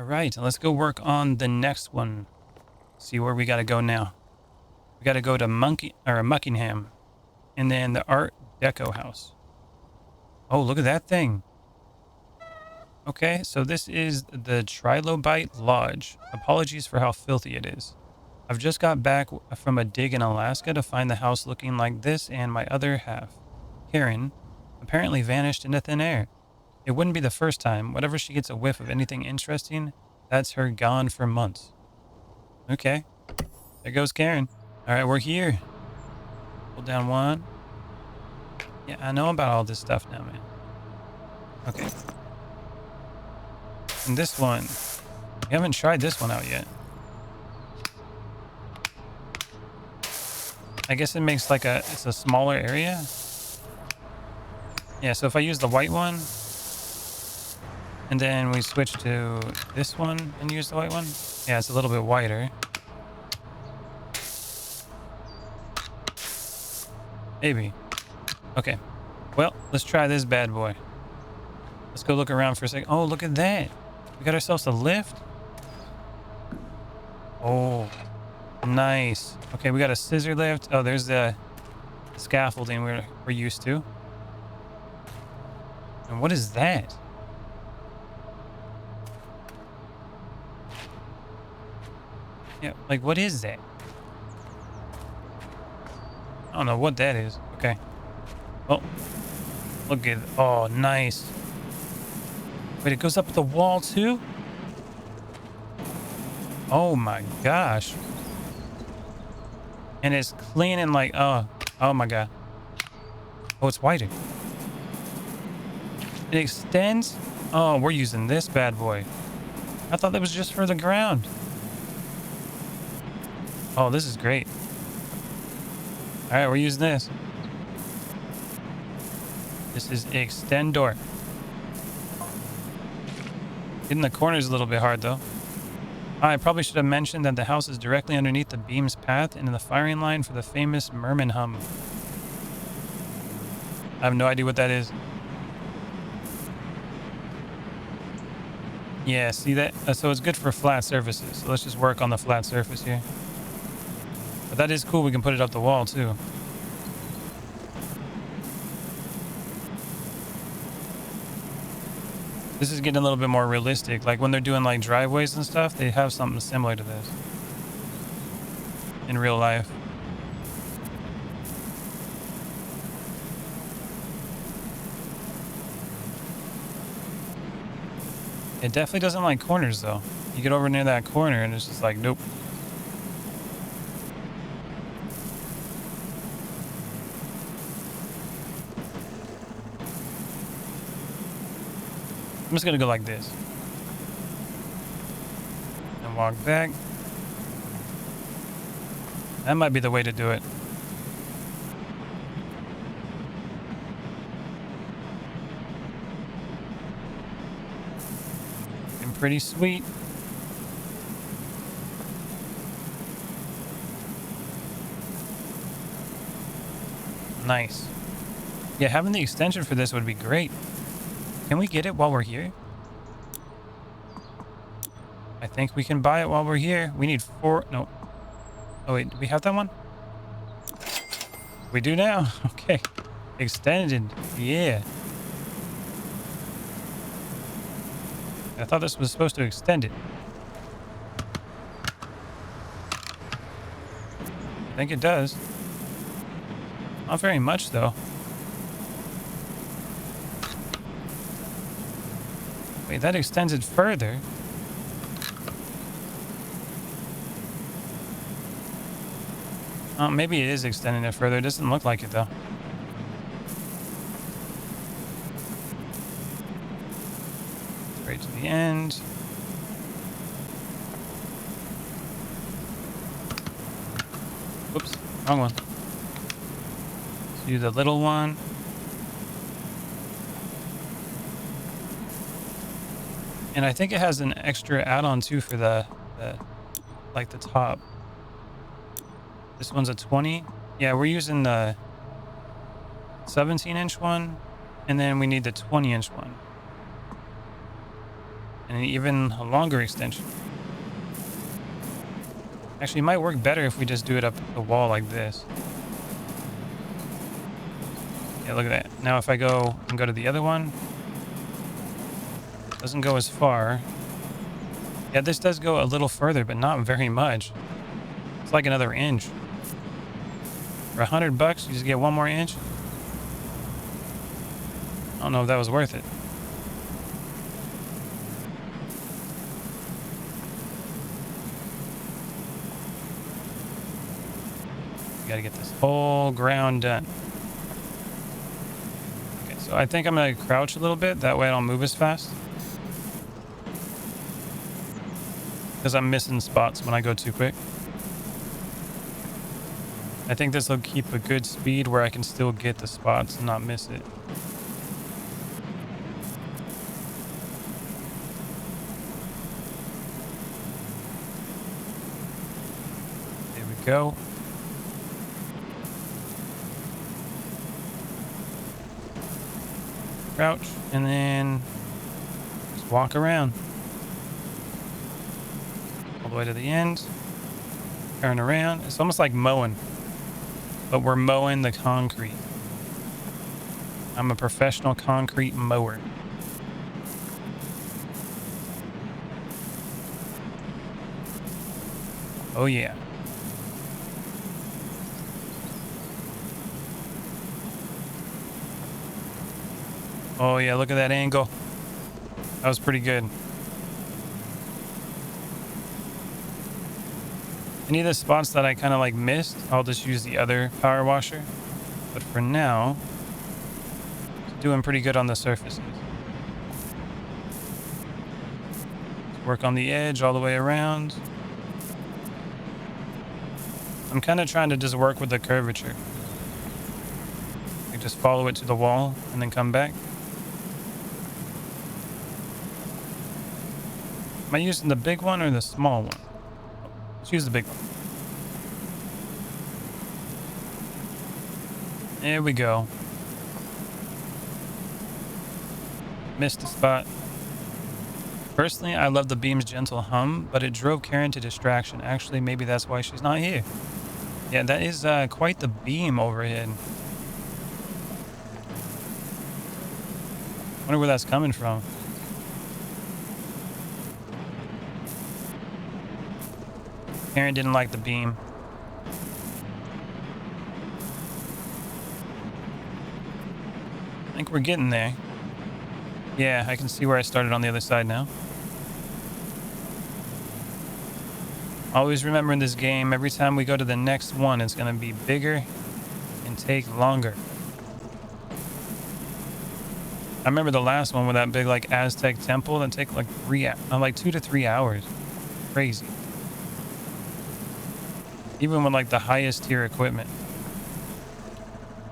All right, let's go work on the next one. See where we got to go now. We got to go to Muckingham, and then the Art Deco house. Oh, look at that thing. Okay, so this is the Trilobite Lodge. Apologies for how filthy it is. I've just got back from a dig in Alaska to find the house looking like this, and my other half, Karen, apparently vanished into thin air. It wouldn't be the first time. Whenever she gets a whiff of anything interesting, that's her gone for months. Okay, there goes Karen. All right, we're here. Hold down one. Yeah, I know about all this stuff now, man. Okay. And this one, we haven't tried this one out yet. I guess it makes like it's a smaller area. Yeah, so if I use the white one, and then we switch to this one and use the white one. Yeah, it's a little bit wider. Maybe. Okay. Well, let's try this bad boy. Let's go look around for a second. Oh, look at that. We got ourselves a lift. Oh, nice. Okay, we got a scissor lift. Oh, there's the scaffolding we're used to. And what is that? Yeah, like what is that? I don't know what that is. Okay. Oh, look at, oh, nice. Wait, it goes up the wall too? Oh my gosh. And it's clean and like, oh my God. Oh, it's wider. It extends? Oh, we're using this bad boy. I thought that was just for the ground. Oh, this is great. All right, we're using this. This is Extendor. Getting the corners a little bit hard, though. I probably should have mentioned that the house is directly underneath the beam's path and in the firing line for the famous Merman hum. I have no idea what that is. Yeah, see that? So it's good for flat surfaces. So let's just work on the flat surface here. But that is cool. We can put it up the wall, too. This is getting a little bit more realistic. Like when they're doing like driveways and stuff, they have something similar to this in real life. It definitely doesn't like corners though. You get over near that corner and it's just like, nope. I'm just gonna go like this. And walk back. That might be the way to do it. And pretty sweet. Nice. Yeah, having the extension for this would be great. Can we get it while we're here? I think we can buy it while we're here. We need 4. No. Oh, wait. Do we have that one? We do now. Okay. Extended. Yeah. I thought this was supposed to extend it. I think it does. Not very much, though. Wait, that extends it further. Maybe it is extending it further. It doesn't look like it, though. Straight to the end. Whoops, wrong one. Let's do the little one. And I think it has an extra add-on too for the like the top. This one's a 20. Yeah, we're using the 17-inch one, and then we need the 20-inch one. and an even longer extension. Actually, it might work better if we just do it up the wall like this. Yeah, look at that. Now if I go and go to the other one, doesn't go as far. Yeah, this does go a little further, but not very much. It's like another inch. For $100, you just get one more inch. I don't know if that was worth it. Gotta get this whole ground done. Okay, so I think I'm gonna crouch a little bit. That way I don't move as fast. Because I'm missing spots when I go too quick. I think this will keep a good speed where I can still get the spots and not miss it. There we go. Crouch, and then just walk around all the way to the end. Turn around. It's almost like mowing, but we're mowing the concrete. I'm a professional concrete mower. Oh yeah. Oh yeah, look at that angle. That was pretty good. Any of the spots that I kind of like missed, I'll just use the other power washer. But for now, it's doing pretty good on the surfaces. Work on the edge all the way around. I'm kind of trying to just work with the curvature. Like just follow it to the wall and then come back. Am I using the big one or the small one? Let's use the big one. There we go. Missed a spot. Personally, I love the beam's gentle hum, but it drove Karen to distraction. Actually, maybe that's why she's not here. Yeah, that is quite the beam overhead. Wonder where that's coming from. Karen didn't like the beam. I think we're getting there. Yeah, I can see where I started on the other side now. Always remember in this game, every time we go to the next one, it's going to be bigger and take longer. I remember the last one with that big like Aztec temple that take like 2 to 3 hours. Crazy. Even with like the highest tier equipment.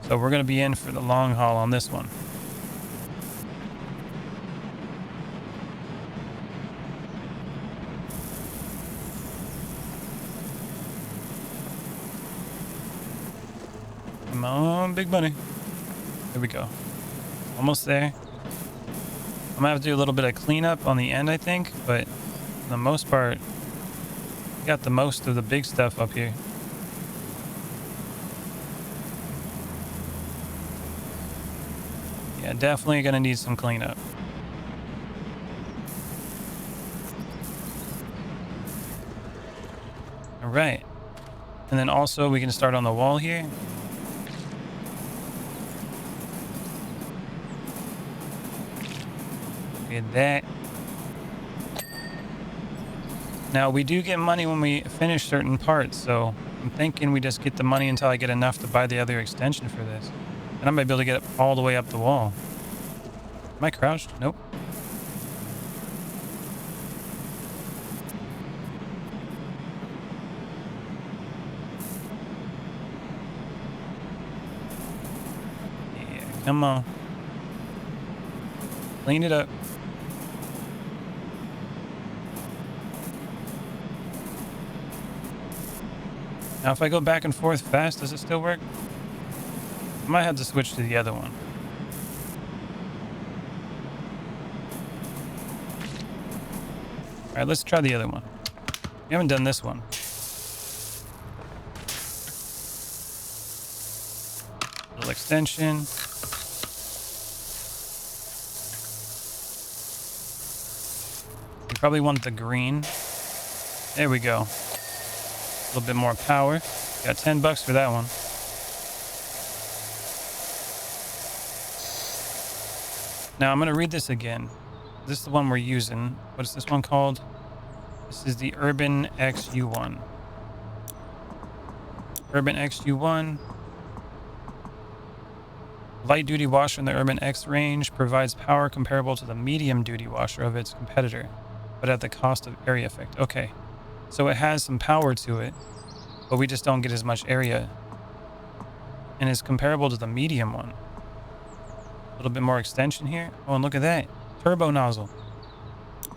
So we're going to be in for the long haul on this one. Come on, big bunny. Here we go. Almost there. I'm gonna have to do a little bit of cleanup on the end, I think, but for the most part, got the most of the big stuff up here. Yeah, definitely gonna need some cleanup. All right. And then also we can start on the wall here. Get that. Now we do get money when we finish certain parts, so I'm thinking we just get the money until I get enough to buy the other extension for this. And I might be able to get it all the way up the wall. Am I crouched? Nope. Yeah, come on. Clean it up. Now, if I go back and forth fast, does it still work? I might have to switch to the other one. All right, let's try the other one. We haven't done this one. Little extension. You probably want the green. There we go. A little bit more power. Got $10 for that one. Now I'm going to read this again. This is the one we're using. What is this one called? This is the Urban XU1. Urban XU1. Light duty washer in the Urban X range provides power comparable to the medium duty washer of its competitor, but at the cost of area effect. Okay. So it has some power to it, but we just don't get as much area. And it's comparable to the medium one. A little bit more extension here. Oh, and look at that. Turbo nozzle.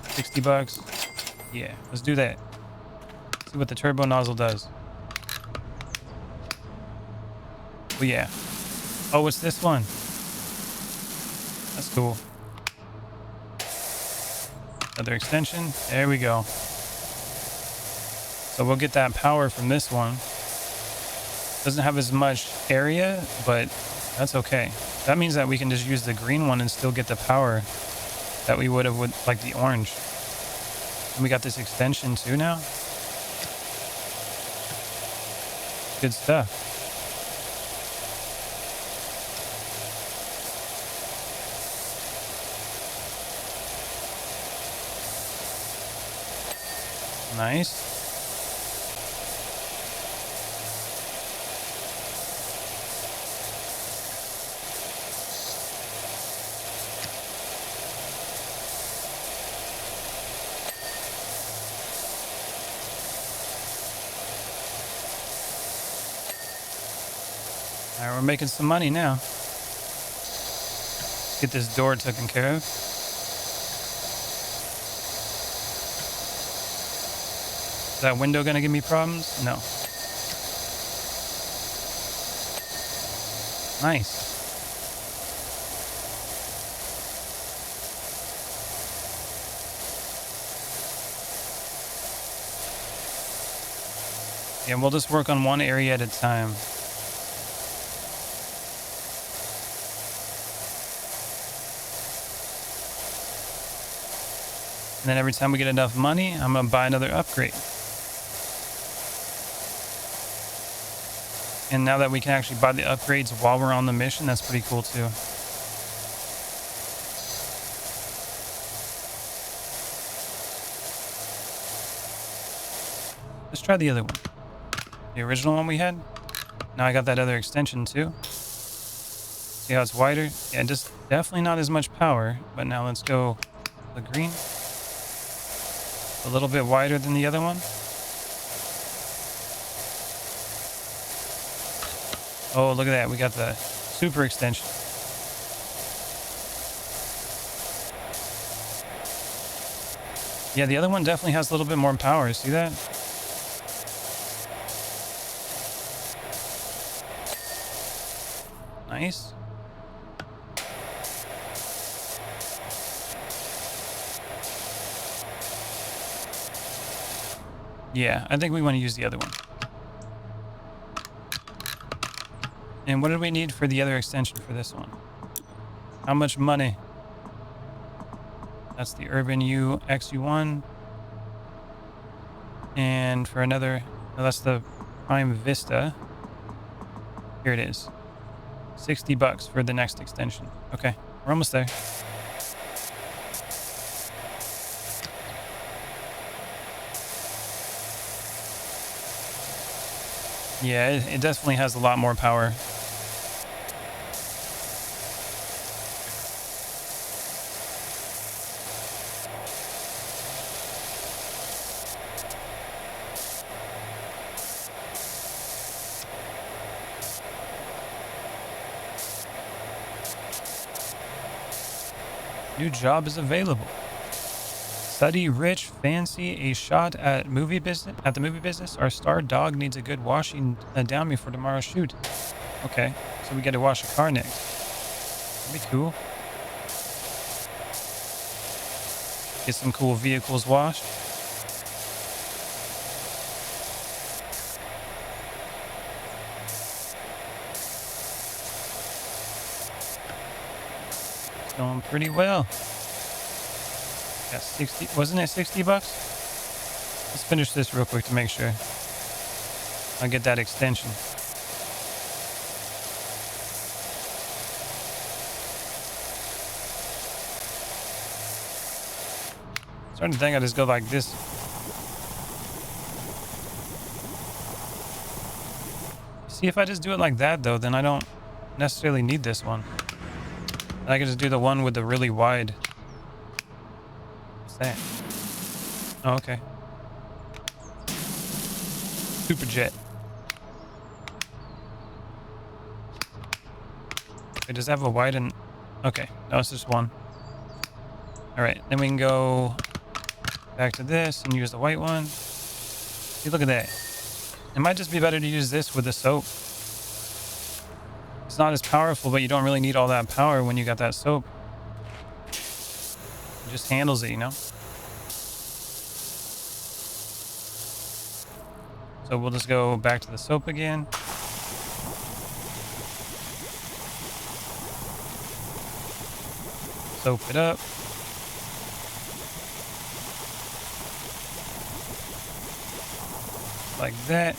$60. Yeah, let's do that. See what the turbo nozzle does. Oh, yeah. Oh, it's this one. That's cool. Another extension. There we go. So we'll get that power from this one. Doesn't have as much area, but that's okay. That means that we can just use the green one and still get the power that we would have with like the orange. And we got this extension too now. Good stuff. Nice. All right, we're making some money now. Get this door taken care of. Is that window gonna give me problems? No. Nice. Yeah, we'll just work on one area at a time. And then every time we get enough money, I'm gonna buy another upgrade. And now that we can actually buy the upgrades while we're on the mission, that's pretty cool too. Let's try the other one. The original one we had. Now I got that other extension too. See how it's wider? Yeah, just definitely not as much power. But now let's go the green. A little bit wider than the other one. Oh, look at that. We got the super extension. Yeah, the other one definitely has a little bit more power. See that? Nice. Yeah, I think we want to use the other one. And what did we need for the other extension for this one? How much money? That's the Urban U XU1. And for another, oh, that's the Prime Vista. Here it is. $60 for the next extension. Okay, we're almost there. Yeah, it definitely has a lot more power. New job is available. Study rich, fancy, a shot at movie business. At the movie business, our star dog needs a good washing down before tomorrow's shoot. Okay, so we got to wash a car next. That'd be cool. Get some cool vehicles washed. It's going pretty well. Got 60, wasn't it 60 bucks? Let's finish this real quick to make sure. I'll get that extension. Starting to think I just go like this. See, if I just do it like that though, then I don't necessarily need this one. I can just do the one with the really wide. What's that? Oh, okay. Super jet. It does have a wide and okay. No, it's just one. All right, then we can go back to this and use the white one. See, look at that. It might just be better to use this with the soap. It's not as powerful, but you don't really need all that power when you got that soap. It just handles it, you know? So we'll just go back to the soap again. Soap it up. Like that.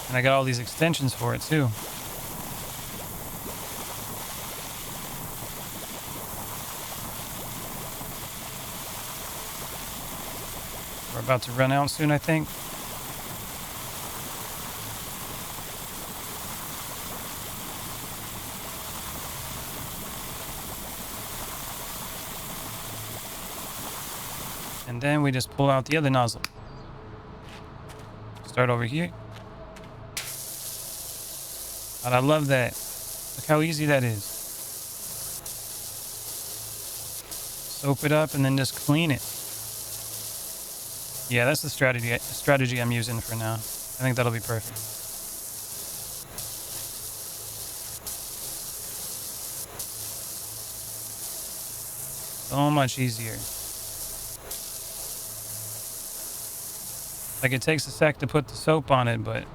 And I got all these extensions for it too. We're about to run out soon, I think. And then we just pull out the other nozzle. Start over here. And I love that. Look how easy that is. Soap it up and then just clean it. Yeah, that's the strategy I'm using for now. I think that'll be perfect. So much easier. Like, it takes a sec to put the soap on it, but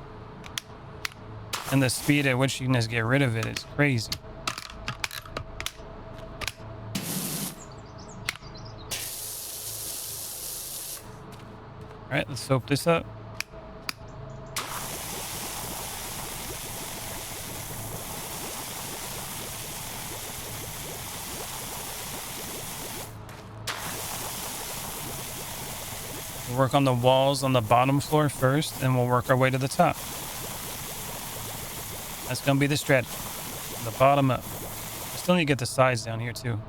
and the speed at which you can just get rid of it is crazy. All right, let's soap this up. We'll work on the walls on the bottom floor first, and we'll work our way to the top. That's going to be the strategy. The bottom up. I still need to get the sides down here too.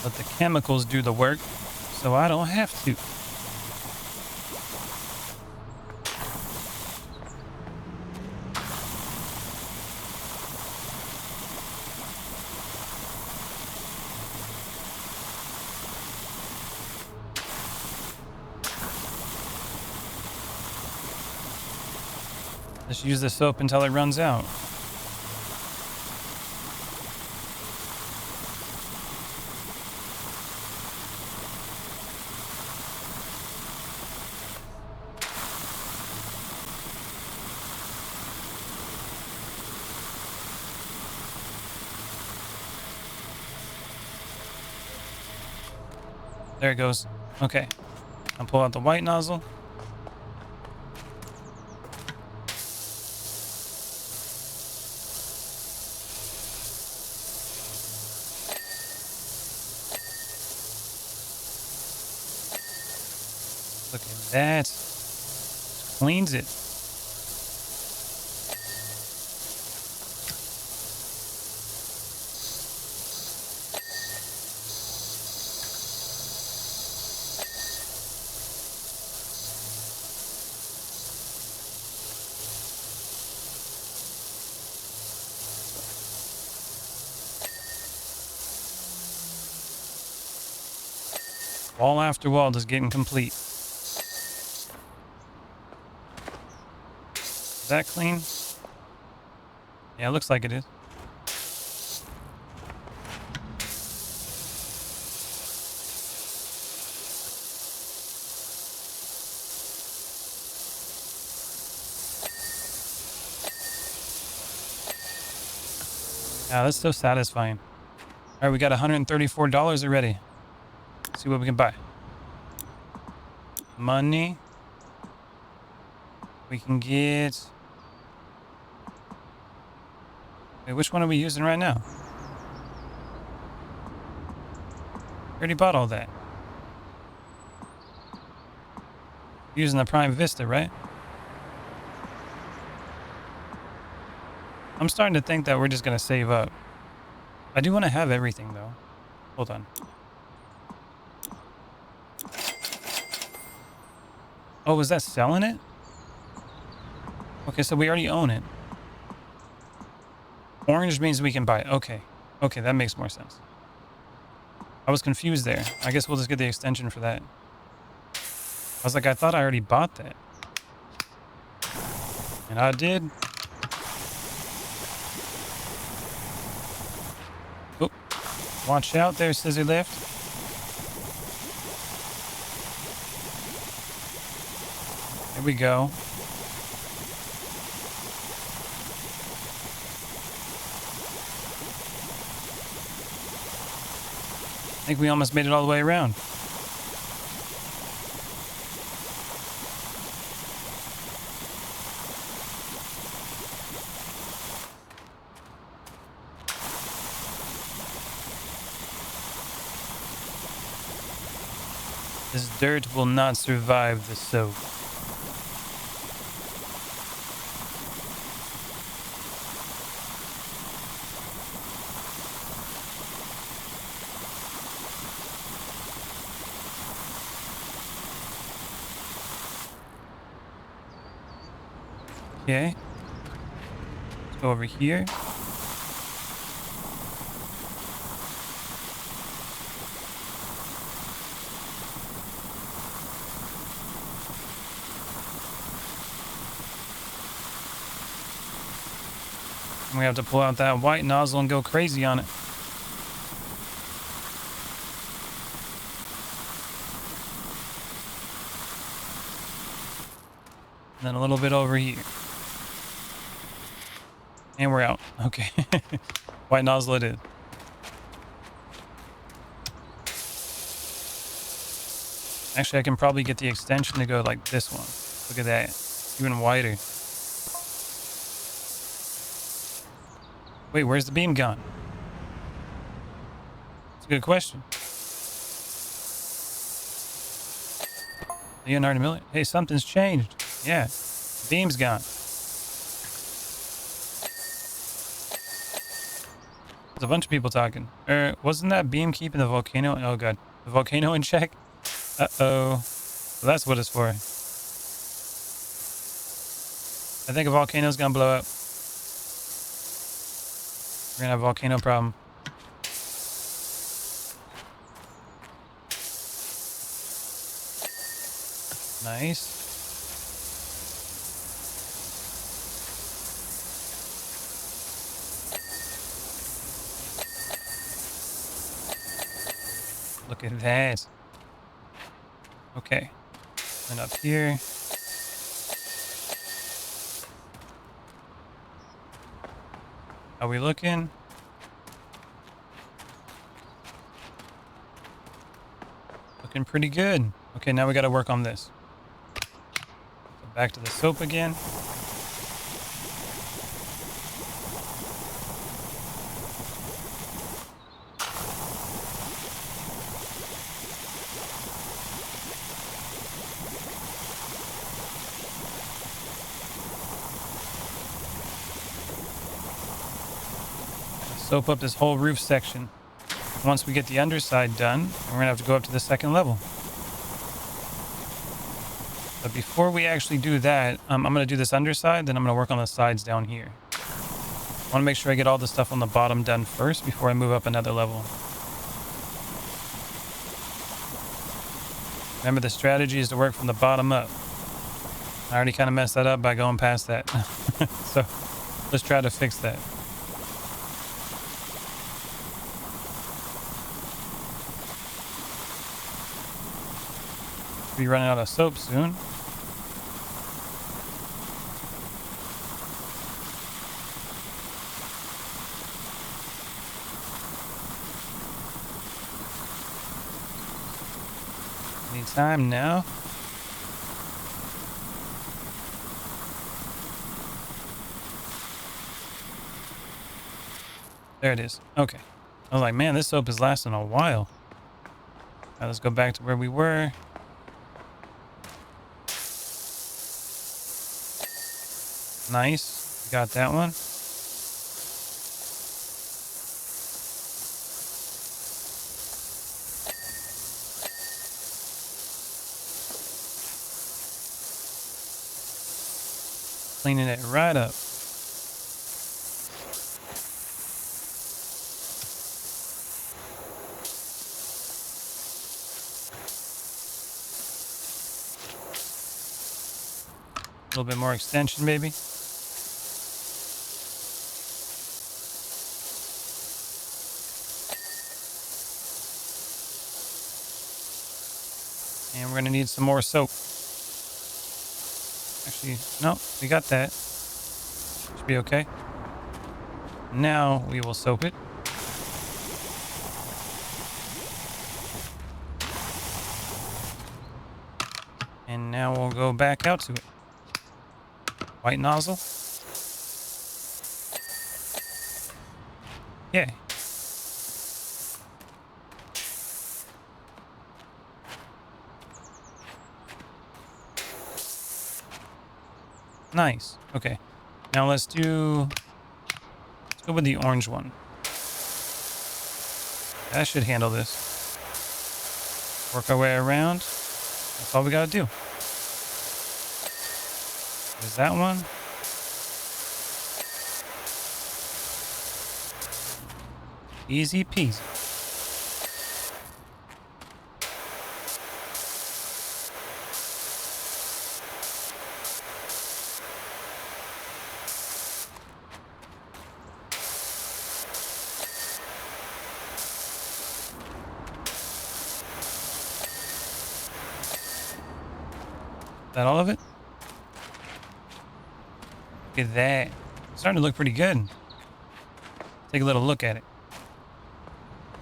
Let the chemicals do the work, so I don't have to. Let's use the soap until it runs out. There it goes. Okay. I'll pull out the white nozzle. Look at that. Just cleans it. Wall after wall just getting complete. Is that clean? Yeah, it looks like it is. Yeah, that's so satisfying. All right, we got $134 already. Let's see what we can buy. Money. We can get... Wait, which one are we using right now? We already bought all that. Using the Prime Vista, right? I'm starting to think that we're just going to save up. I do want to have everything, though. Hold on. Oh, was that selling it? Okay, so we already own it. Orange means we can buy it. Okay. Okay, that makes more sense. I was confused there. I guess we'll just get the extension for that. I was like, I thought I already bought that. And I did. Oh, watch out there, scissor lift. There we go. I think we almost made it all the way around. This dirt will not survive the soak. Okay. Let's go over here. We have to pull out that white nozzle and go crazy on it. And then a little bit over here. And we're out. Okay. White nozzle it is. Actually, I can probably get the extension to go like this one. Look at that. Even wider. Wait, where's the beam gone? That's a good question. Leonardo Miller. Hey, something's changed. Yeah. The beam's gone. There's a bunch of people talking. Wasn't that beam keeping the volcano? Oh, God. The volcano in check? Uh-oh. So that's what it's for. I think a volcano's gonna blow up. We're gonna have a volcano problem. Nice. Look at that. Okay. And up here. How we looking? Looking pretty good. Okay, now we got to work on this. So back to the soap again. Soap up this whole roof section. Once we get the underside done, we're gonna have to go up to the second level. But before we actually do that, I'm gonna do this underside, then I'm gonna work on the sides down here. I wanna make sure I get all the stuff on the bottom done first before I move up another level. Remember, the strategy is to work from the bottom up. I already kind of messed that up by going past that. So let's try to fix that. Be running out of soap soon. Any time now. There it is. Okay. I was like, man, this soap is lasting a while. All right, let's go back to where we were. Nice. Got that one. Cleaning it right up. A little bit more extension, maybe. And we're going to need some more soap. Actually, no, we got that. Should be okay. Now we will soap it. And now we'll go back out to it. White nozzle. Yeah. Nice. Okay. Now let's go with the orange one. That should handle this. Work our way around. That's all we gotta do. There's that one. Easy peasy. Is that all of it? Look at that. It's starting to look pretty good. Take a little look at it.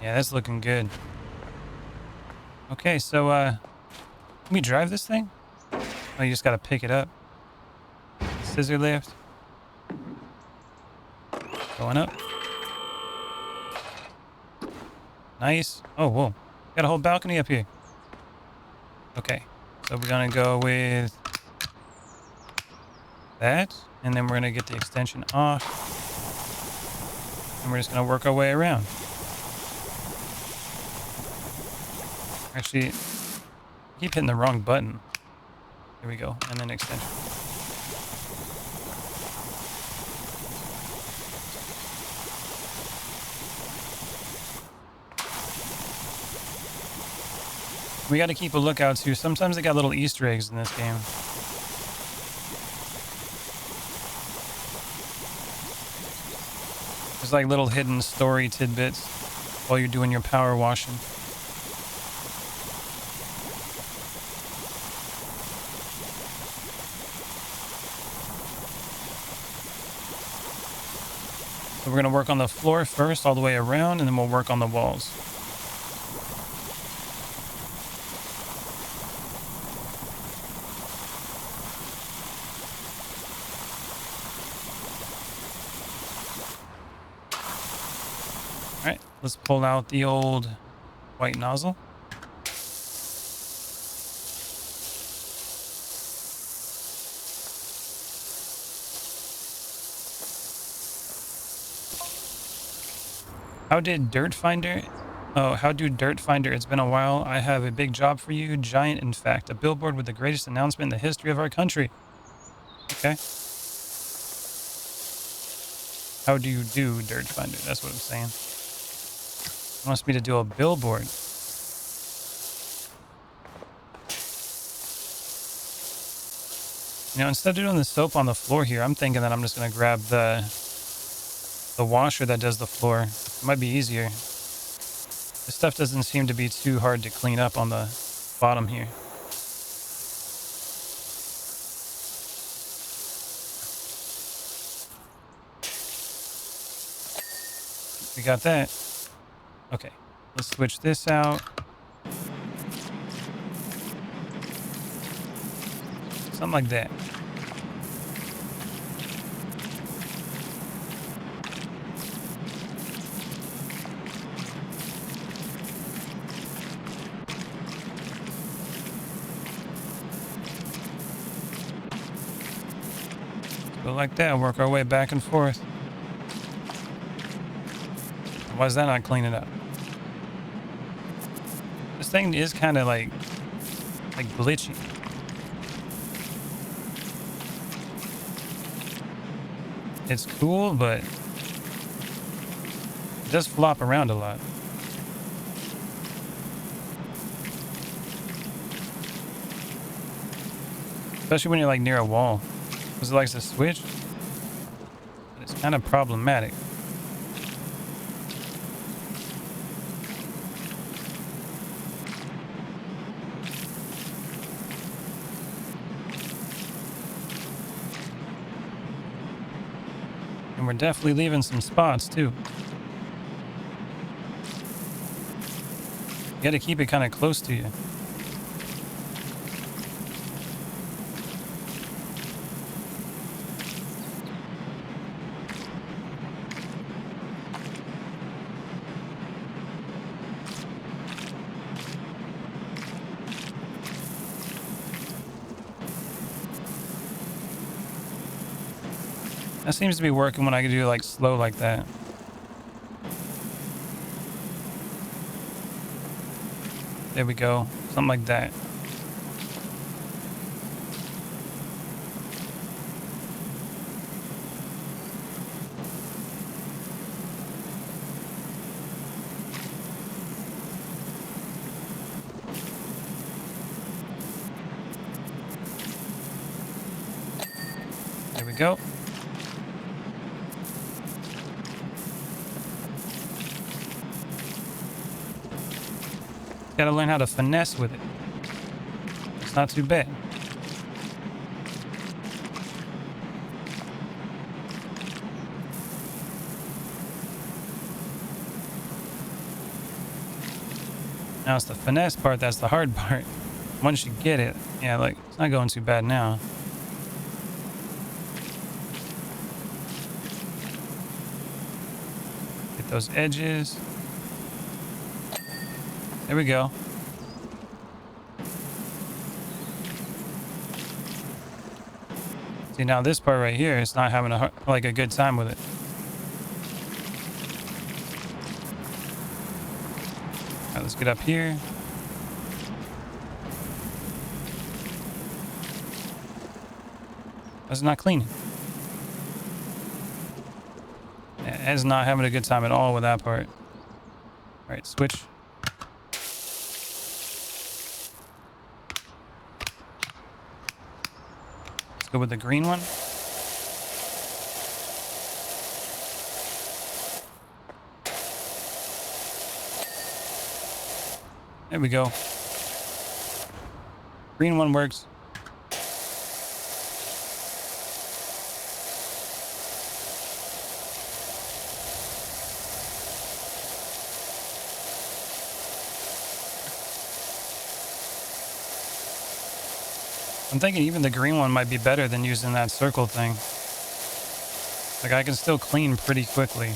Yeah, that's looking good. Okay, so can we drive this thing? Oh, you just gotta pick it up. Scissor lift. Going up. Nice. Oh, whoa. Got a whole balcony up here. Okay, so we're gonna go with that, and then we're gonna get the extension off, and we're just gonna work our way around. Actually, I keep hitting the wrong button. Here we go, and then extension. We got to keep a lookout too. Sometimes they got little Easter eggs in this game. There's like little hidden story tidbits while you're doing your power washing. So we're going to work on the floor first all the way around, and then we'll work on the walls. All right, let's pull out the old white nozzle. How do Dirt Finder? It's been a while. I have a big job for you. Giant, in fact. A billboard with the greatest announcement in the history of our country. Okay. How do you do, Dirt Finder? That's what I'm saying. It wants me to do a billboard. You know, instead of doing the soap on the floor here, I'm thinking that I'm just going to grab the washer that does the floor. It might be easier. This stuff doesn't seem to be too hard to clean up on the bottom here. We got that. Okay, let's switch this out. Something like that. Go like that, work our way back and forth. Why is that not cleaning up? This thing is kind of like glitchy. It's cool, but it does flop around a lot. Especially when you're like near a wall. Because it likes to switch. But it's kind of problematic. And we're definitely leaving some spots too. You gotta keep it kind of close to you. That seems to be working when I can do like slow like that. There we go. Something like that. There we go. Gotta learn how to finesse with it. It's not too bad. Now it's the finesse part that's the hard part. Once you get it, yeah, like it's not going too bad now. Get those edges. There we go. See, now this part right here is not having a good time with it. All right, let's get up here. Why is it not cleaning? Yeah, it's not having a good time at all with that part. All right, switch. Go with the green one. There we go. Green one works. I'm thinking even the green one might be better than using that circle thing. Like I can still clean pretty quickly.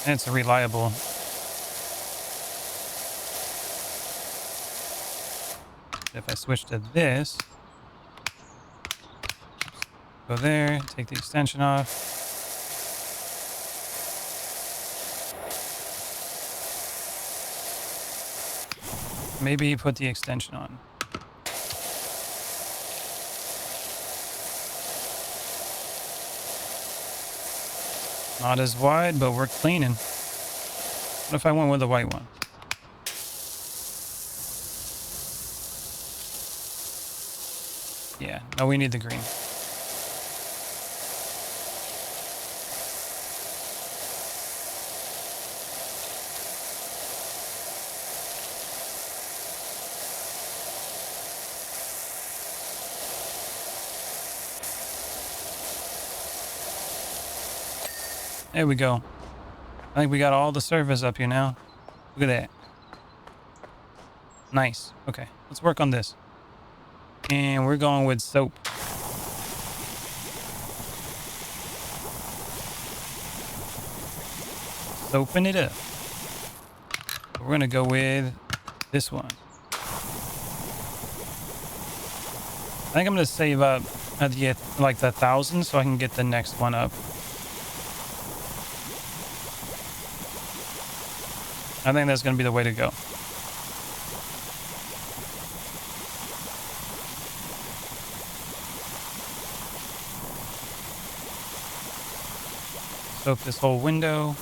And it's reliable. If I switch to this, go there, take the extension off. Maybe put the extension on. Not as wide, but we're cleaning. What if I went with the white one? Yeah, no, we need the green. There we go. I think we got all the surface up here now. Look at that. Nice. Okay, let's work on this. And we're going with soap. Soaping it up. We're going to go with this one. I think I'm going to save up at the, like the 1,000 so I can get the next one up. I think that's going to be the way to go. Soak this whole window.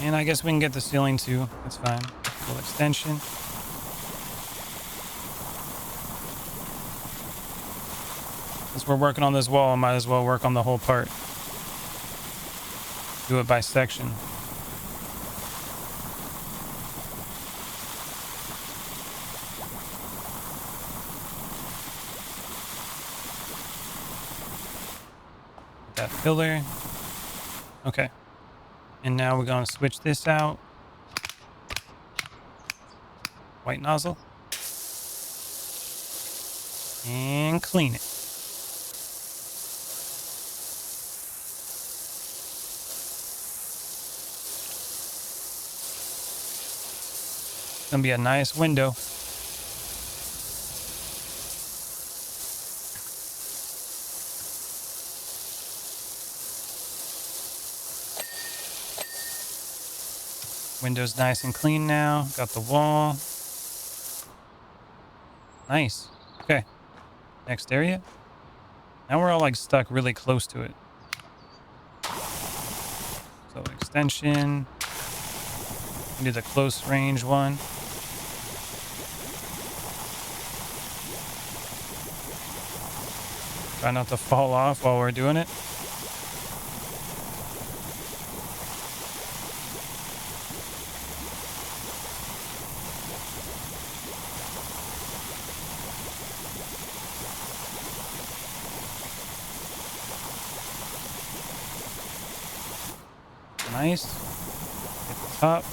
And I guess we can get the ceiling too. That's fine. Full extension. Since we're working on this wall, I might as well work on the whole part. Do it by section. That pillar. Okay. And now we're going to switch this out. White nozzle. And clean it. It's going to be a nice window. Window's nice and clean now. Got the wall. Nice. Okay. Next area. Now we're all like stuck really close to it. So extension. We do the close range one. Try not to fall off while we're doing it. Nice. Hit the top.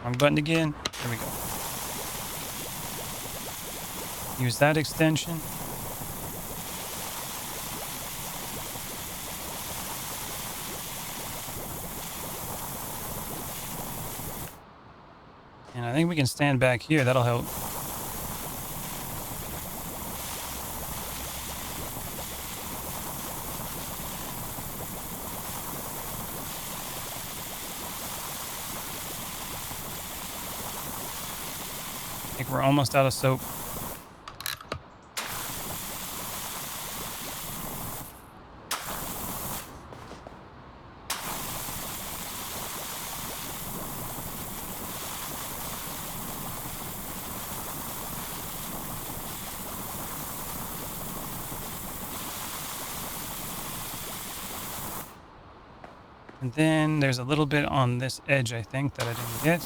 Wrong button again. There we go. Use that extension. And I think we can stand back here. That'll help. I think we're almost out of soap. And then there's a little bit on this edge, I think, that I didn't get.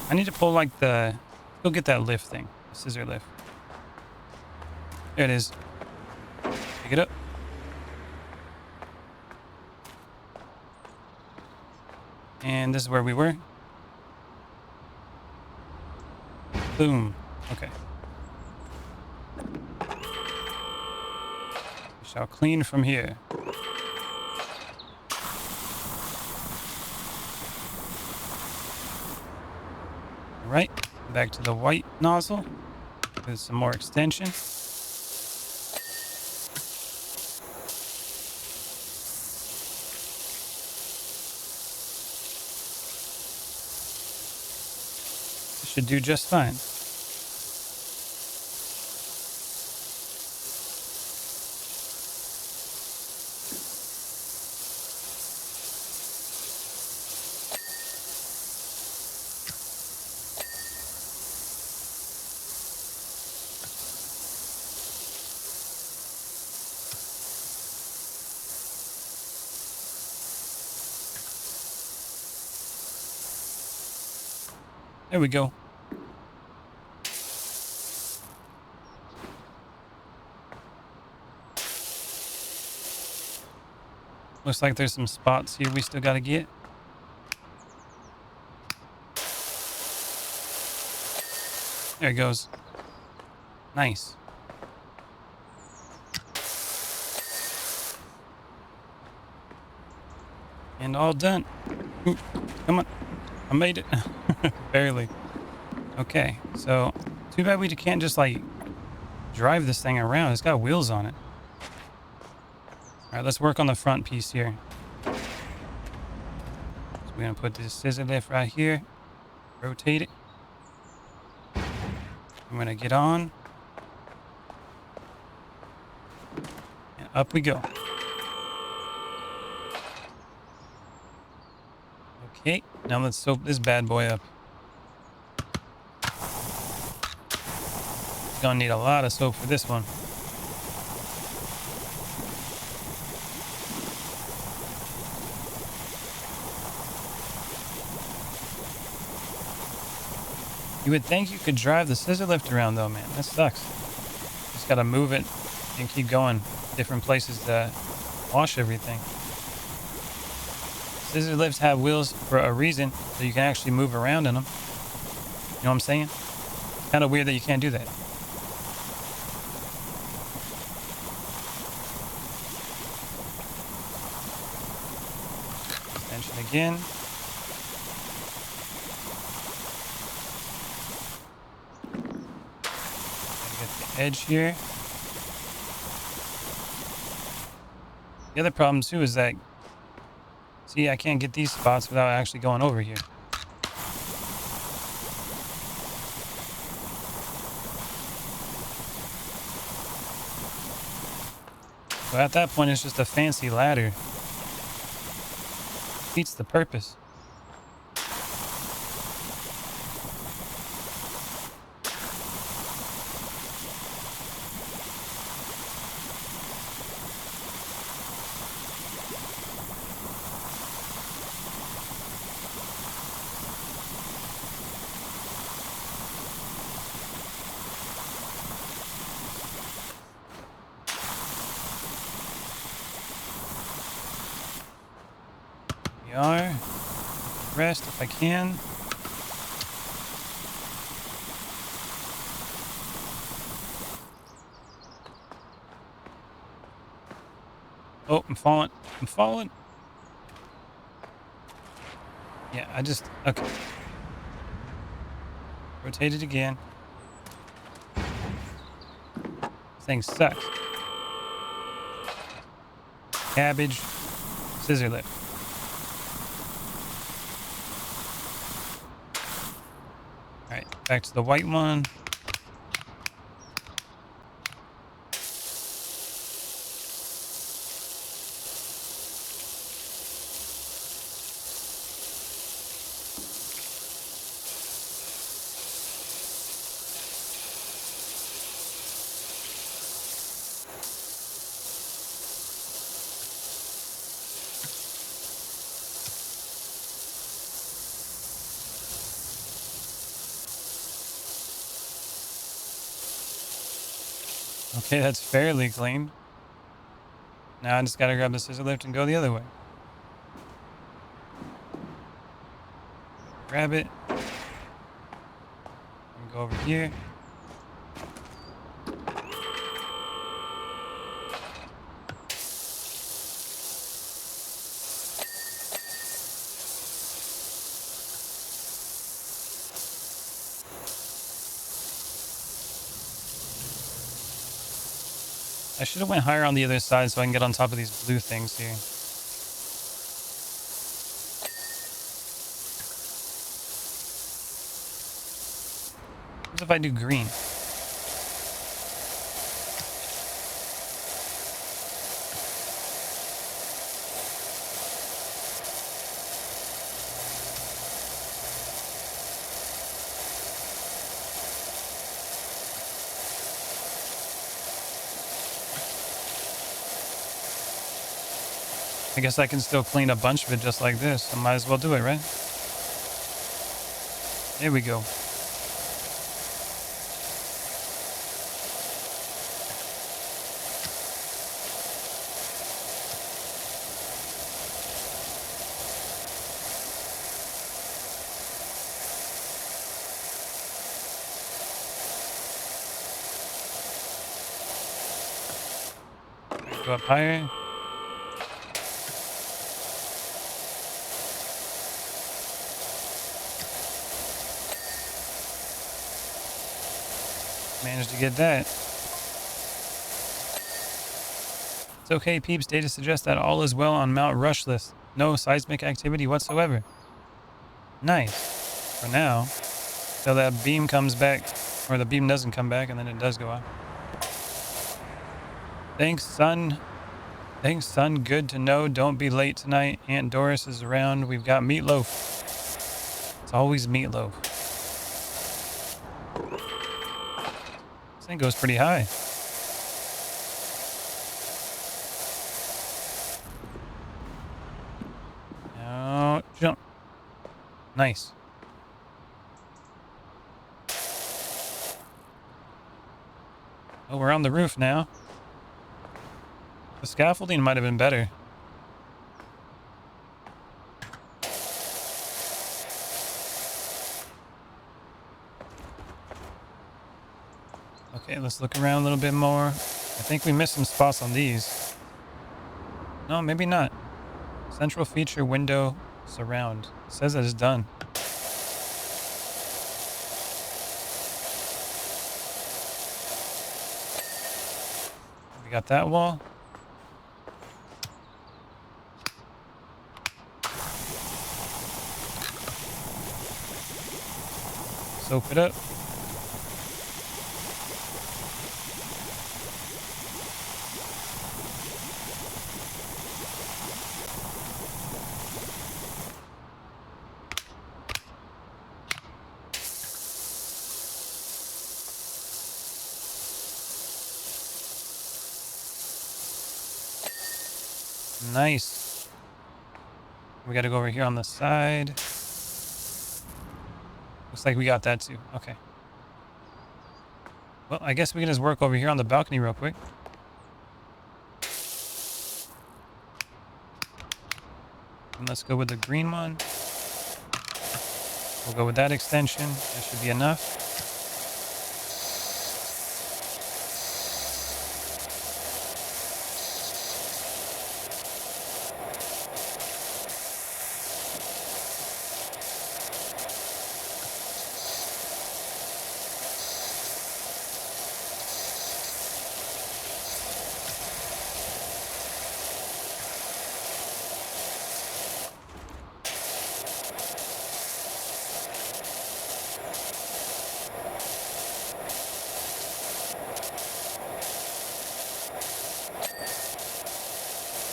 I need to pull like the... Go get that lift thing. The scissor lift. There it is. Pick it up. And this is where we were. Boom. Okay. We shall clean from here. All right. Back to the white nozzle with some more extension. This should do just fine. There we go. Looks like there's some spots here we still got to get. There it goes. Nice. And all done. Ooh, come on. I made it. Barely. Okay. So, too bad we can't just like drive this thing around. It's got wheels on it. All right, let's work on the front piece here. So we're going to put this scissor lift right here. Rotate it. I'm going to get on. And up we go. Okay, now let's soap this bad boy up. Gonna need a lot of soap for this one. You would think you could drive the scissor lift around though, man. That sucks. Just gotta move it and keep going different places to wash everything. Scissor lifts have wheels for a reason, so you can actually move around in them. You know what I'm saying? Kind of weird that you can't do that. Tension again. Get the edge here. The other problem too is that, see, I can't get these spots without actually going over here. So at that point, it's just a fancy ladder. Defeats the purpose. We are. Rest if I can. Oh, I'm falling. I'm falling. Yeah, okay. Rotate it again. This thing sucks. Cabbage. Scissor lift. Alright, back to the white one. Okay, that's fairly clean. Now I just gotta grab the scissor lift and go the other way. Grab it. And go over here. I should have went higher on the other side so I can get on top of these blue things here. What if I do green? I guess I can still clean a bunch of it just like this. I might as well do it, right? There we go. Go up higher. Managed to get that. It's okay, peeps. Data suggests that all is well on Mount Rushless. No seismic activity whatsoever. Nice. For now. Till that beam comes back. Or the beam doesn't come back and then it does go off. Thanks, son. Thanks, son. Good to know. Don't be late tonight. Aunt Doris is around. We've got meatloaf. It's always meatloaf. This thing goes pretty high. Now, jump. Nice. Oh, we're on the roof now. The scaffolding might have been better. Okay, let's look around a little bit more. I think we missed some spots on these. No, maybe not. Central feature window surround. It says that it's done. We got that wall. Soak it up. Nice. We got to go over here on the side. Looks like we got that too. Okay. Well, I guess we can just work over here on the balcony real quick. And let's go with the green one. We'll go with that extension. That should be enough.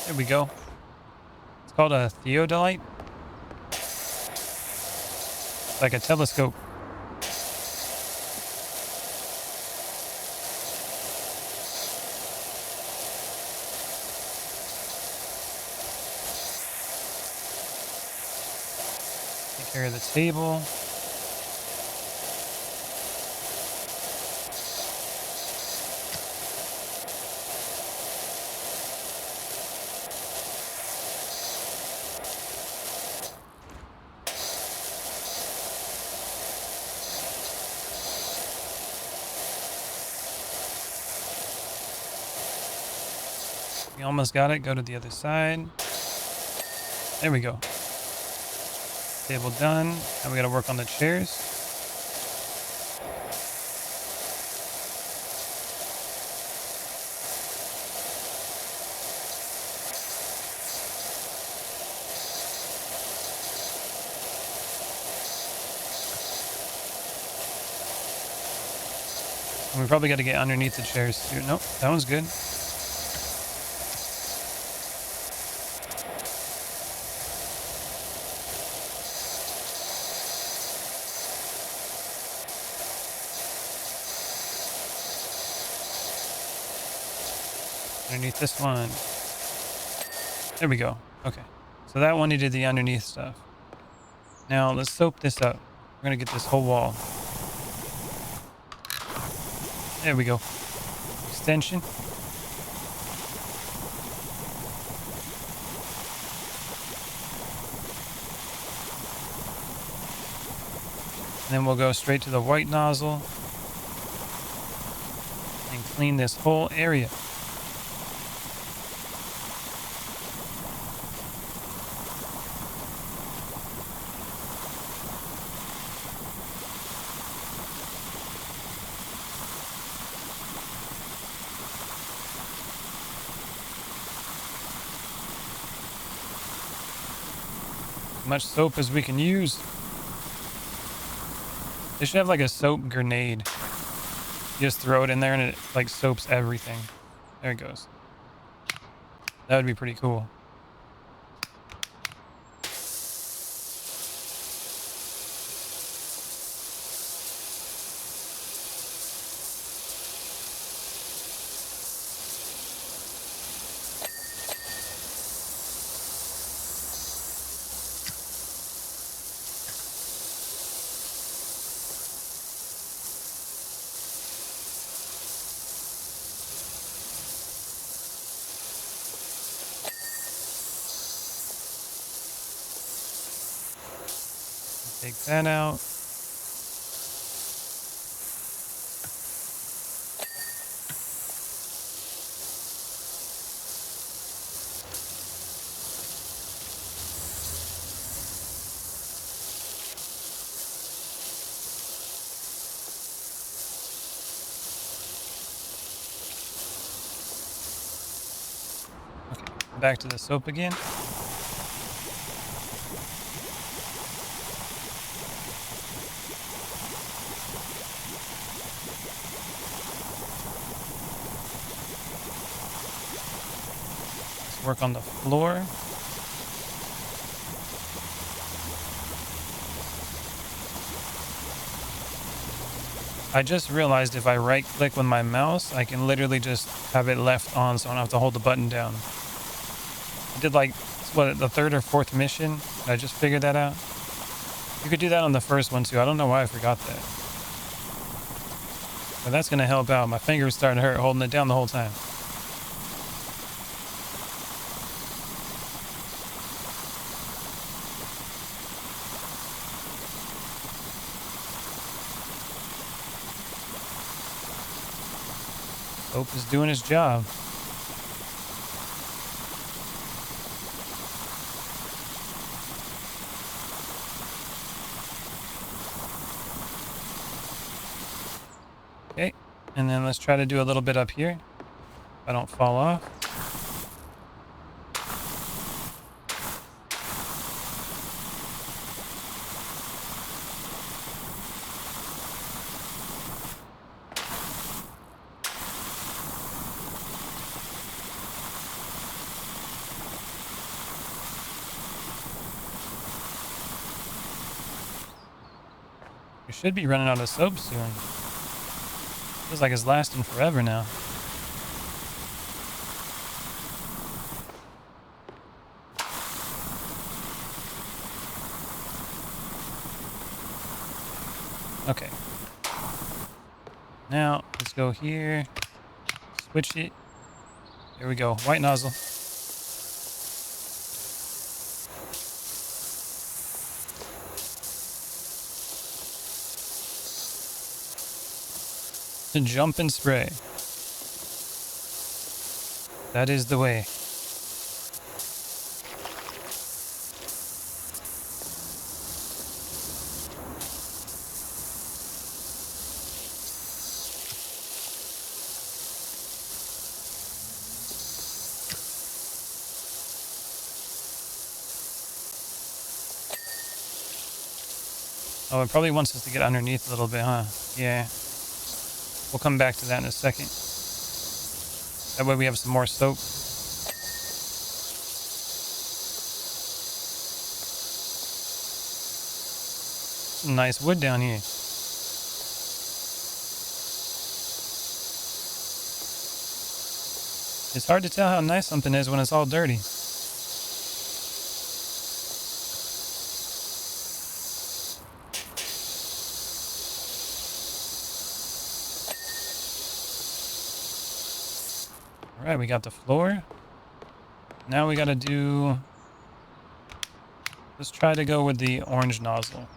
There we go. It's called a theodolite. It's like a telescope. Take care of the table. We almost got it. Go to the other side. There we go. Table done. Now we got to work on the chairs. And we probably got to get underneath the chairs too. Nope, that one's good. Underneath this one. There we go. Okay. So that one needed the underneath stuff. Now let's soap this up. We're We're gonna get this whole wall. There we go. Extension. And then we'll go straight to the white nozzle and clean this whole area. As much soap as we can use. They should have like a soap grenade. You just throw it in there and it like soaps everything. There it goes. That would be pretty cool. Take that out. Okay, back to the soap again. Work on the floor. I just realized if I right click with my mouse, I can literally just have it left on so I don't have to hold the button down. I did like, what, the third or fourth mission? I just figured that out. You could do that on the first one too. I don't know why I forgot that. But that's going to help out. My finger's starting to hurt holding it down the whole time. Soap is doing his job. Okay, and then let's try to do a little bit up here. If I don't fall off. We should be running out of soap soon. Feels like it's lasting forever now. Okay. Now, let's go here. Switch it. There we go. White nozzle. Jump and spray. That is the way. Oh, it probably wants us to get underneath a little bit, huh? Yeah. We'll come back to that in a second. That way we have some more soap. Some nice wood down here. It's hard to tell how nice something is when it's all dirty. All right, we got the floor. Now we got to do... Let's try to go with the orange nozzle.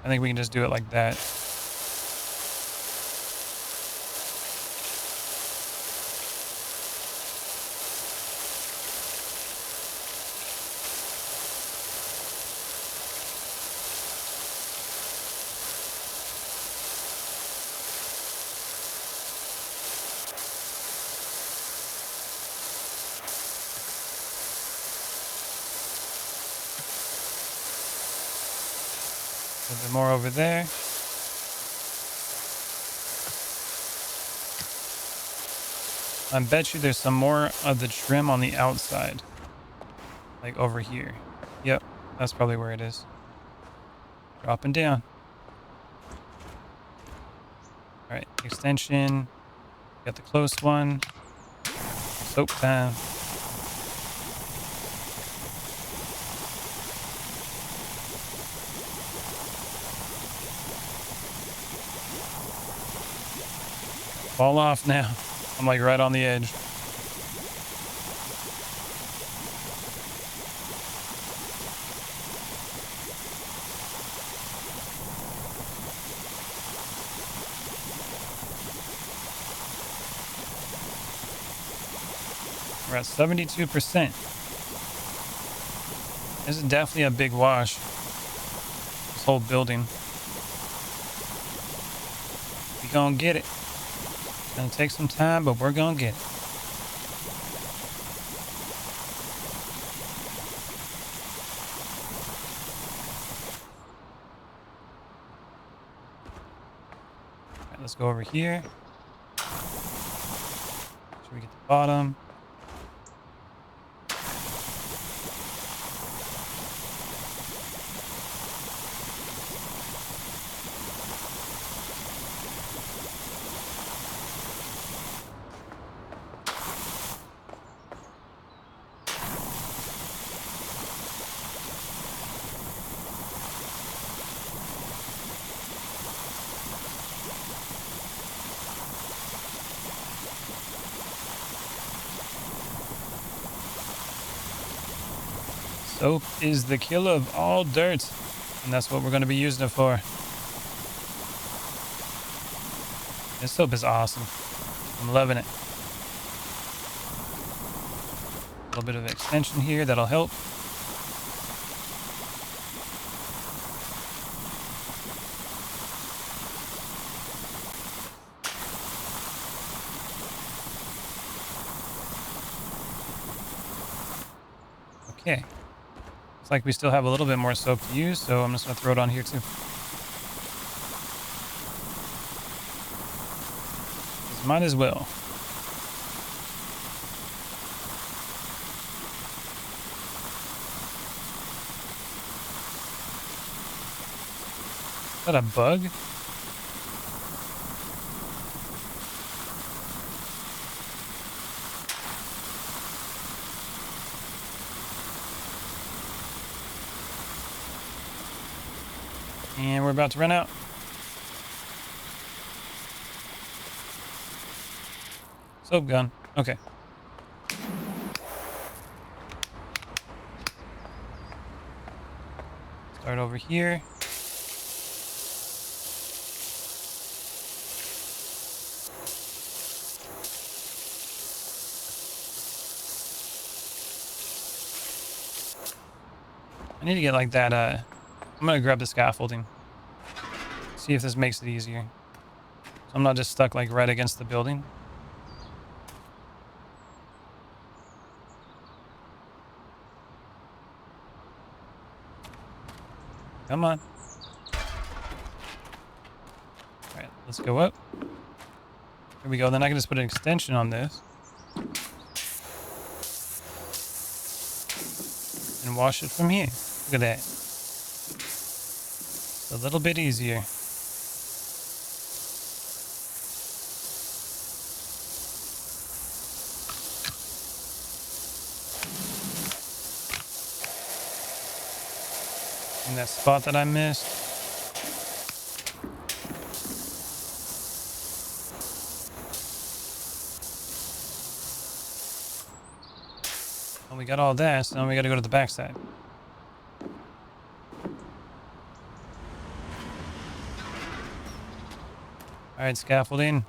I think we can just do it like that. A little bit more over there. I bet you there's some more of the trim on the outside. Like over here. Yep, that's probably where it is. Dropping down. Alright, extension. Got the close one. Soap time. Fall off now. I'm like right on the edge. We're at 72%. This is definitely a big wash. This whole building. We gonna get it. It's gonna take some time, but we're gonna get it. All right, let's go over here. Should we get the bottom? Soap is the killer of all dirt, and that's what we're going to be using it for. This soap is awesome. I'm loving it. A little bit of extension here, that'll help. Okay. Looks like we still have a little bit more soap to use, so I'm just going to throw it on here too. Just might as well. Is that a bug? And we're about to run out. Soap gun. Okay. Start over here. I need to get like that, I'm gonna grab the scaffolding. See if this makes it easier. So I'm not just stuck like right against the building. Come on. Alright, let's go up. Here we go. Then I can just put an extension on this. And wash it from here. Look at that. It's a little bit easier. In that spot that I missed. we got all that, so now we got to go to the backside. All right, scaffolding.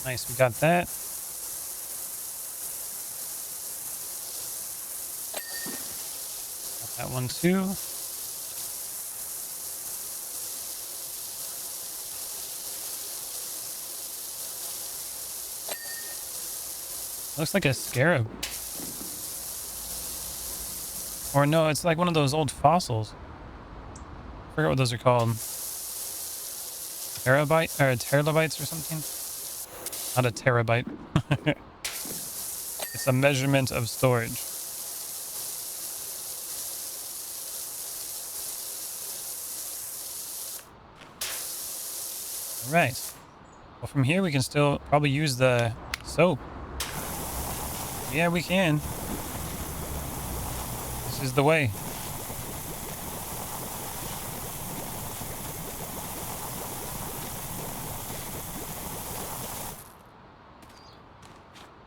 Nice, we got that. Got that one too. Looks like a scarab. Or no, it's like one of those old fossils. I forget what those are called. Terabyte or terabytes or something? Not a terabyte. It's a measurement of storage. All right. Well, from here we can still probably use the soap. Yeah, we can. This is the way.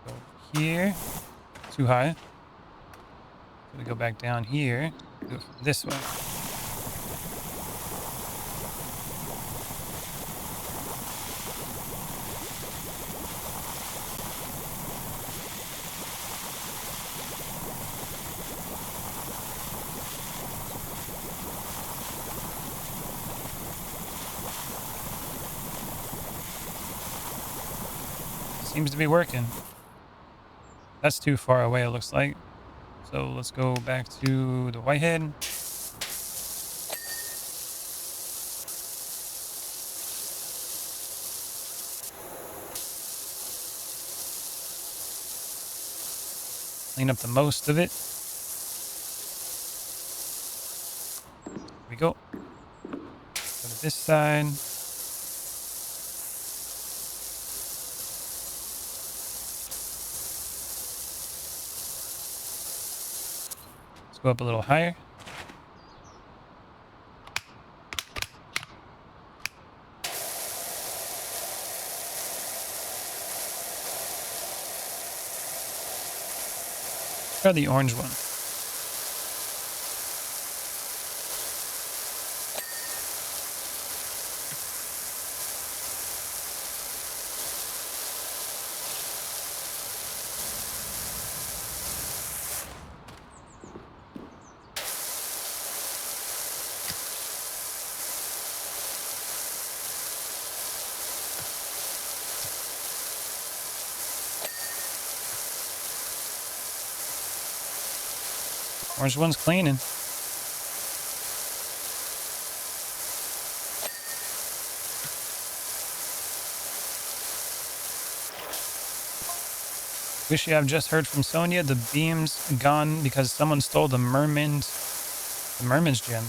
Go here. Too high. So we go back down here. Go this way. Seems to be working. That's too far away, it looks like. So let's go back to the Whitehead. Clean up the most of it. Here we go. Go to this side. Go up a little higher. Try the orange one. Orange one's cleaning. Wish you have just heard from Sonia. The beam's gone because someone stole the merman's gem.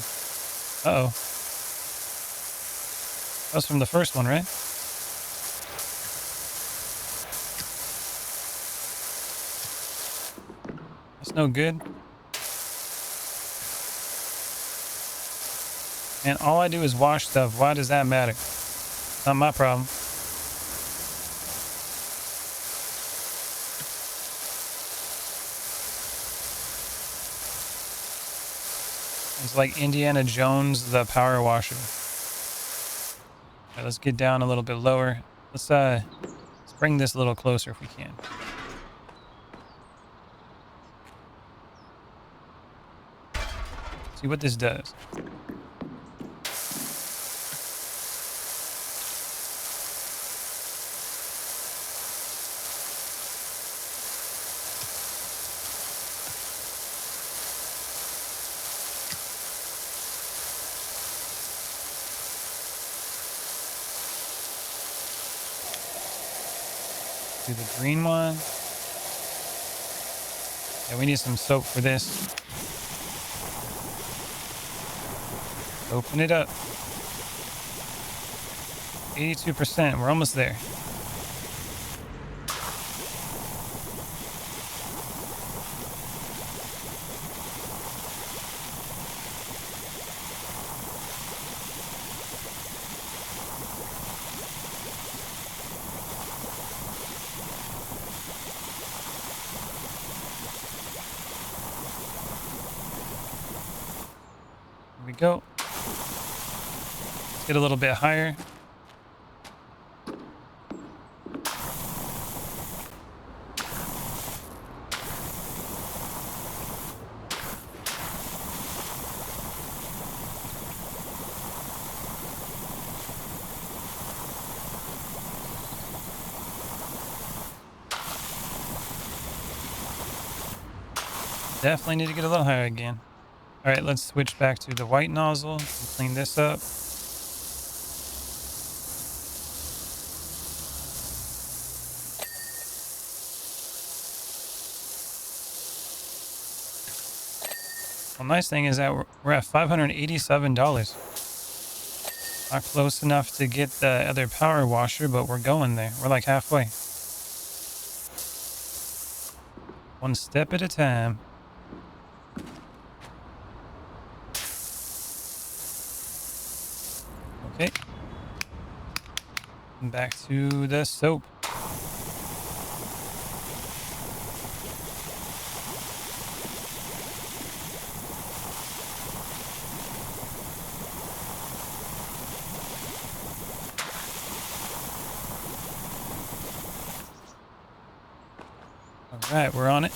Uh-oh. That was from the first one, right? That's no good. And all I do is wash stuff. Why does that matter? Not my problem. It's like Indiana Jones, the power washer. All right, let's get down a little bit lower. Let's bring this a little closer if we can. See what this does. Do the green one. Yeah, we need some soap for this. Open it up. 82%. We're almost there. go. Let's get a little bit higher. Definitely need to get a little higher again. All right, let's switch back to the white nozzle and clean this up. Well, nice thing is that we're at $587. Not close enough to get the other power washer, but we're going there. We're like halfway. One step at a time. Okay. And back to the soap. All right, we're on it.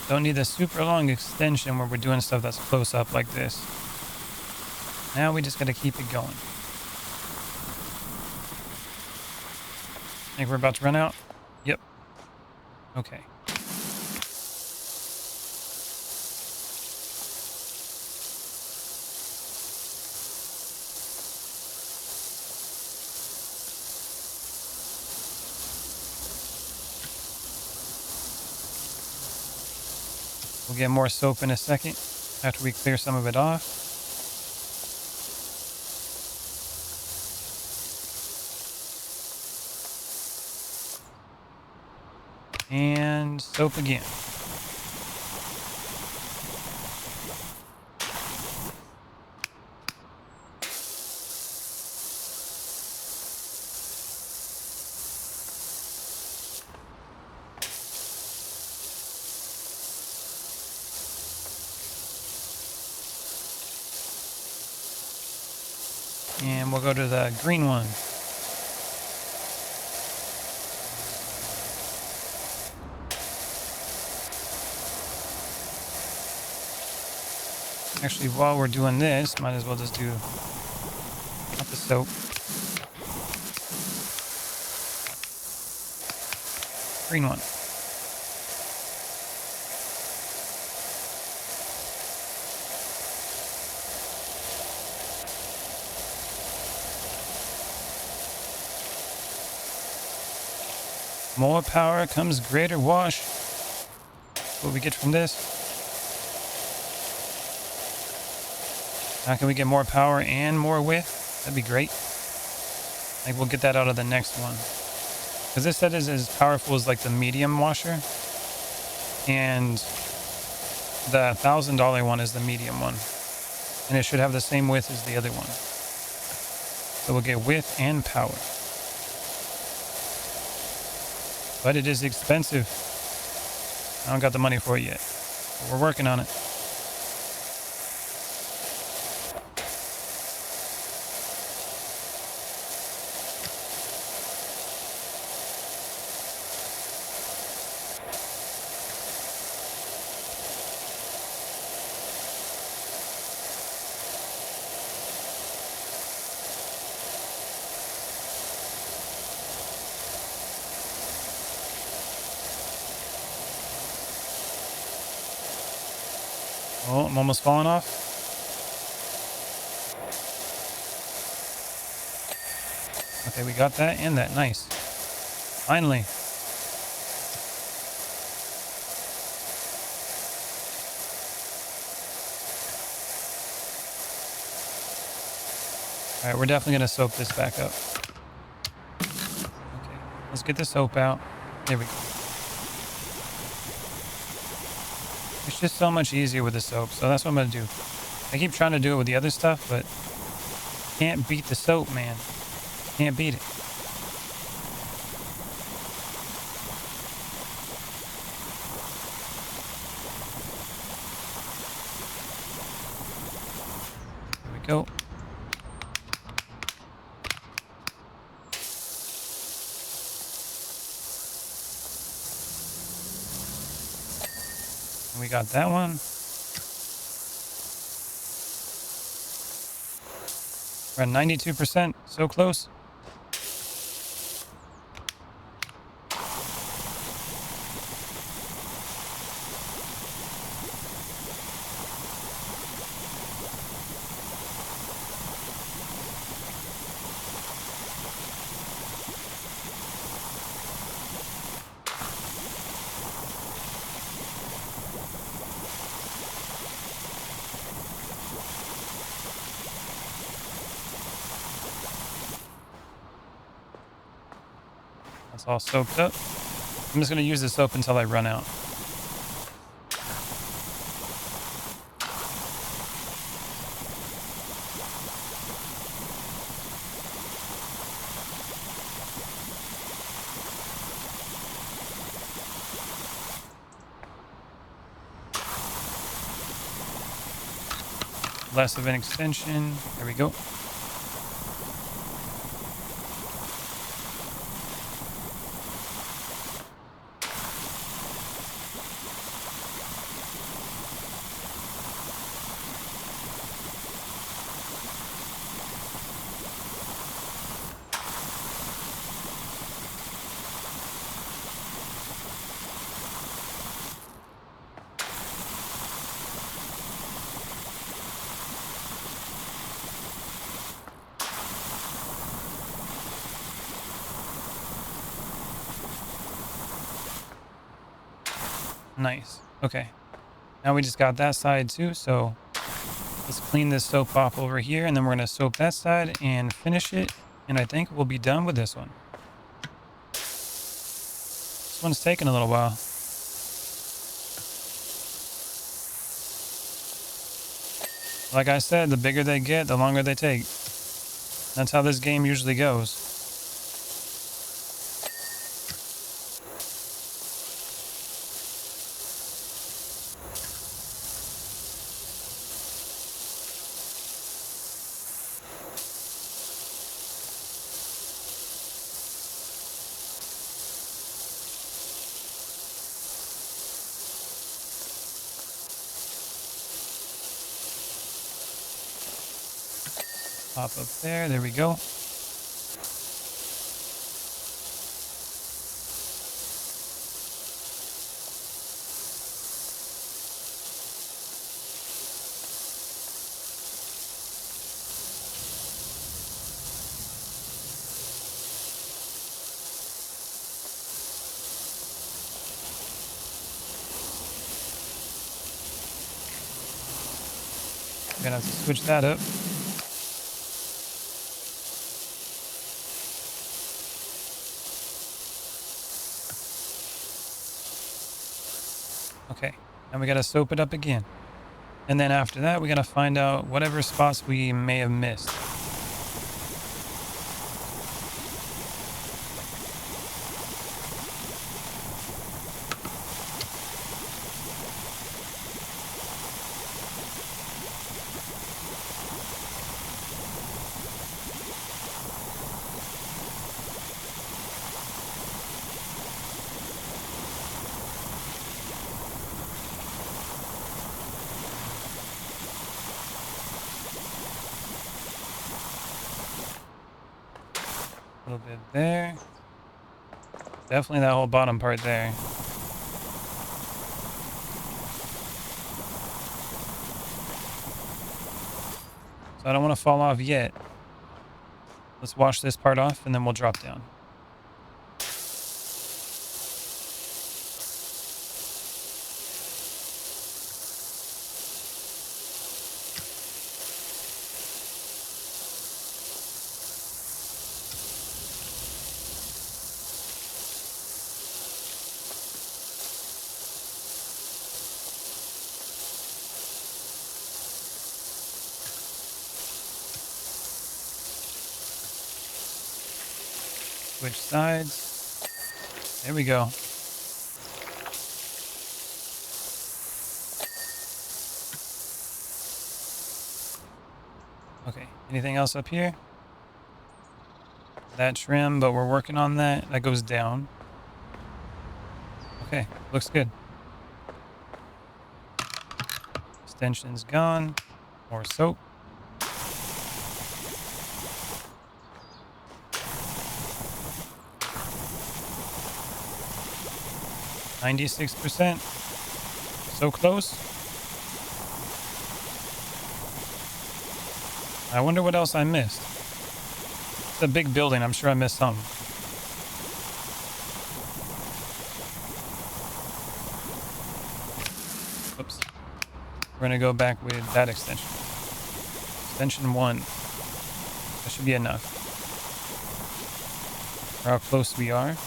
Don't need a super long extension where we're doing stuff that's close up like this. Now we just got to keep it going. Think we're about to run out? Yep. Okay. We'll get more soap in a second after we clear some of it off. And soap again. And we'll go to the green one. Actually, while we're doing this, might as well just do not the soap. Green one. More power comes greater wash. What we get from this. How can we get more power and more width? That'd be great. Like we'll get that out of the next one. Because this set is as powerful as like the medium washer. And the $1,000 one is the medium one. And it should have the same width as the other one. So we'll get width and power. But it is expensive. I don't got the money for it yet. But we're working on it. Oh, I'm almost falling off. Okay, we got that and that. Nice. Finally. All right, we're definitely going to soap this back up. Okay, let's get the soap out. There we go. It's just so much easier with the soap, so that's what I'm going to do. I keep trying to do it with the other stuff, but can't beat the soap, man. Can't beat it. There we go. And we got that one. We're at 92%. So close. That's all soaked up. I'm just going to use the soap until I run out. Less of an extension. There we go. Nice. Okay. Now we just got that side too, so let's clean this soap off over here, and then we're going to soap that side and finish it, and I think we'll be done with this one. This one's taking a little while. Like I said, the bigger they get, the longer they take. That's how this game usually goes. Pop up there. There we go. Gonna have to switch that up. Okay, and we gotta soap it up again. And then after that, we gotta find out whatever spots we may have missed. A little bit there. Definitely that whole bottom part there. So I don't want to fall off yet. Let's wash this part off and then we'll drop down. Switch sides. There we go. Okay, anything else up here? That trim, but we're working on that. That goes down. Okay, looks good. Extension's gone. More soap. %. So close. I wonder what else I missed. It's a big building. I'm sure I missed some. Oops. We're going to go back with that extension. Extension 1. That should be enough. For how close we are.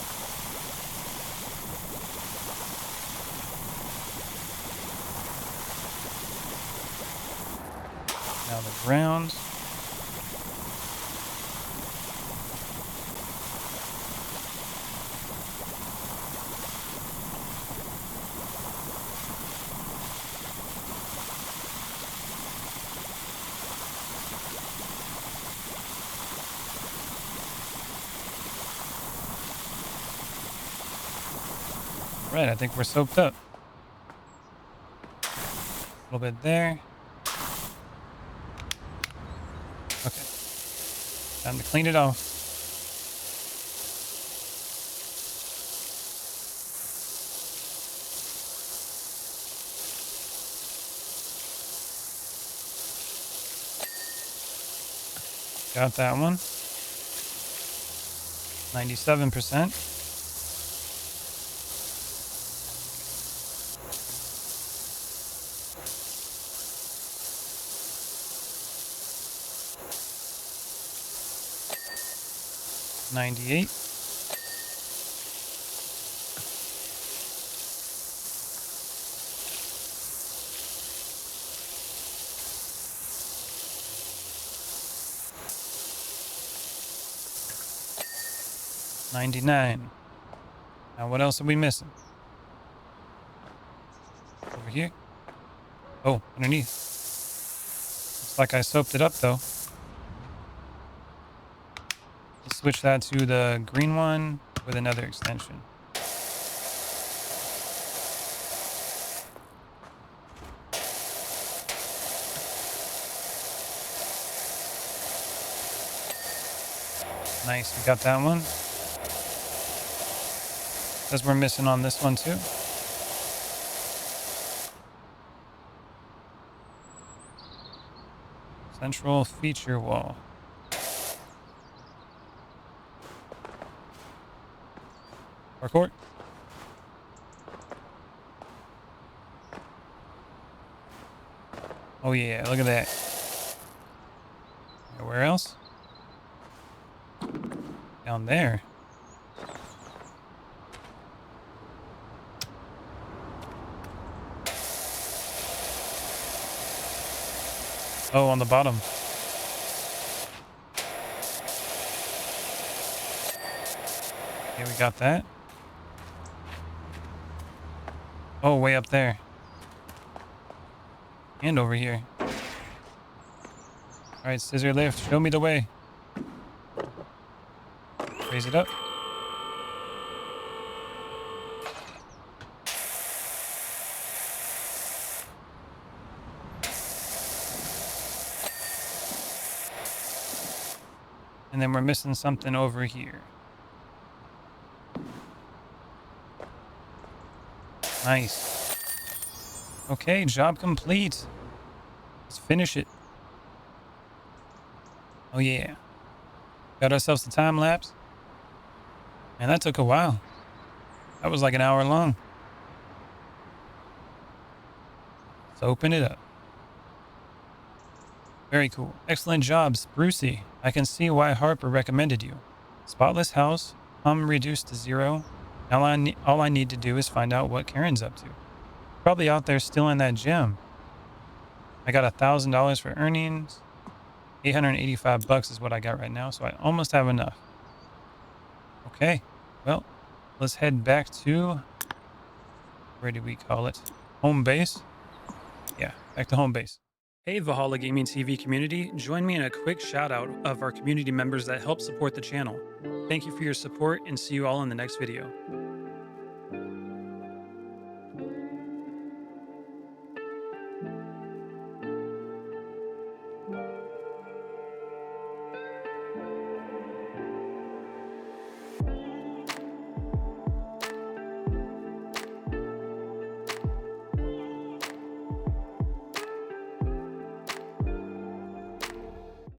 Now the ground. Right, I think we're soaked up. A little bit there. Okay. Time to clean it off. Got that one. 97%. $98. $99. Now what else are we missing? Over here. Oh, underneath. Looks like I soaped it up though. Let's switch that to the green one with another extension. Nice, we got that one. Says we're missing on this one too. Central feature wall. Parkour. Oh yeah, look at that. Where else? Down there. Oh, on the bottom. Okay, we got that. Oh, way up there. And over here. Alright, scissor lift. Show me the way. Raise it up. And then we're missing something over here. Nice. Okay, job complete. Let's finish it. Oh yeah. Got ourselves a time lapse. And that took a while. That was like an hour long. Let's open it up. Very cool. Excellent job, Sprucey. I can see why Harper recommended you. Spotless house, hum reduced to 0. All I need to do is find out what Karen's up to. Probably out there still in that gym. I got $1,000 for earnings. $885 is what I got right now, so I almost have enough. Okay. Well, let's head back to, where did we call it? Home base. Yeah, back to home base. Hey, Valhalla Gaming TV community. Join me in a quick shout out of our community members that help support the channel. Thank you for your support and see you all in the next video.